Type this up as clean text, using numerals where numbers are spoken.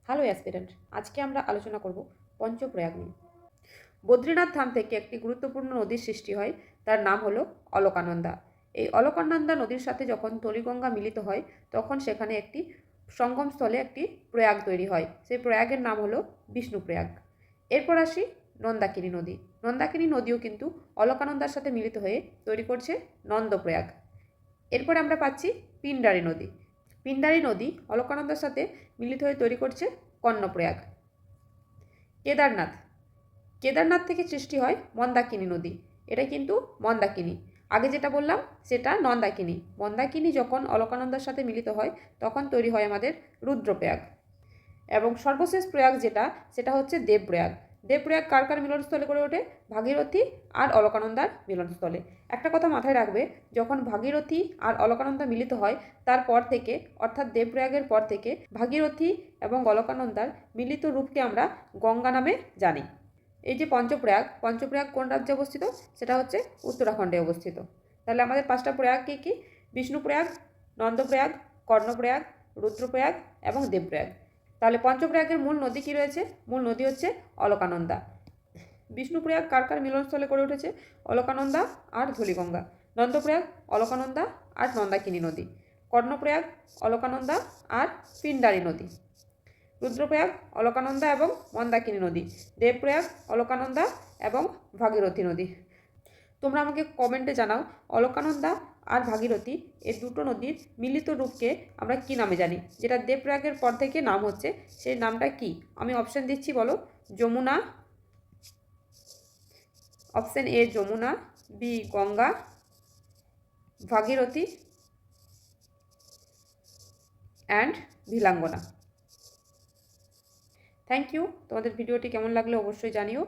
Hello aspirant, আজকে আমরা আলোচনা করব পঞ্চপ্রয়াগ নিয়ে। বদ্রীনাথ ধাম থেকে একটি গুরুত্বপূর্ণ নদীর সৃষ্টি হয়, তার নাম হলো অলকানন্দা। এই অলকানন্দা নদীর সাথে যখন তলিগঙ্গা মিলিত হয়, তখন সেখানে একটি সঙ্গমস্থলে একটি প্রয়াগ তৈরি হয়। সেই প্রয়াগের নাম হলো বিষ্ণুপ্রয়াগ। এরপর আসি নন্দাকিনী নদী। নন্দাকিনী নদীও কিন্তু অলকানন্দার সাথে মিলিত হয়ে তৈরি করছে নন্দপ্রয়াগ। এরপরে আমরা পাচ্ছি পিণ্ডারী নদী। পিণ্ডারী নদী অলকানন্দার সাথে মিলিত হয়ে তৈরি করছে কর্ণপ্রয়াগ। কেদারনাথ। কেদারনাথ থেকে সৃষ্টি হয় মন্দাকিনী নদী। এটা কিন্তু মন্দাকিনী। আগে যেটা বললাম সেটা নন্দাকিনী। মন্দাকিনী যখন অলকানন্দার সাথে মিলিত হয় তখন তৈরি হয় আমাদের রুদ্রপ্রয়াগ। এবং সর্বশেষ প্রয়াগ যেটা, সেটা হচ্ছে দেবপ্রয়াগ। দেবপ্রয়াগ কার কার মিলনস্থলে করে ওঠে? ভাগীরথী আর অলকানন্দার মিলনস্থলে। একটা কথা মাথায় রাখবে, যখন ভাগীরথী আর অলকানন্দা মিলিত হয় তারপর থেকে, অর্থাৎ দেবপ্রয়াগের পর থেকে ভাগীরথী এবং অলকানন্দার মিলিত রূপকে আমরা গঙ্গা নামে জানি। এই যে পঞ্চপ্রয়াগ, পঞ্চপ্রয়াগ কোন রাজ্যে অবস্থিত? সেটা হচ্ছে উত্তরাখণ্ডে অবস্থিত। তাহলে আমাদের পাঁচটা প্রয়াগ কী কী? বিষ্ণুপ্রয়াগ, নন্দপ্রয়াগ, কর্ণপ্রয়াগ, রুদ্রপ্রয়াগ এবং দেবপ্রয়াগ। তাহলে পঞ্চপ্রয়াগের মূল নদী কী রয়েছে? মূল নদী হচ্ছে অলকানন্দা। বিষ্ণুপ্রয়াগ কার কার মিলনস্থলে করে উঠেছে? অলকানন্দা আর ধূলিগঙ্গা। নন্দপ্রয়াগ অলকানন্দা আর নন্দাকিনী নদী। কর্ণপ্রয়াগ অলকানন্দা আর পিণ্ডারী নদী। রুদ্রপ্রয়াগ অলকানন্দা এবং মন্দাকিনী নদী। দেবপ্রয়াগ অলকানন্দা এবং ভাগীরথী নদী। তোমরা আমাকে কমেন্টে জানাও, অলকানন্দা আর ভাগীরথী এই দুটো নদীর মিলিত রূপকে আমরা কি নামে জানি? যেটা দেবপ্রয়াগের পর থেকে নাম হচ্ছে, সেই নামটা কি? আমি অপশান দিচ্ছি, বলো। Yamuna, option A Yamuna, B Ganga, Bhagirathi and Bhilangana. Thank you. তোমাদের ভিডিওটি কেমন লাগলো অবশ্যই জানিও।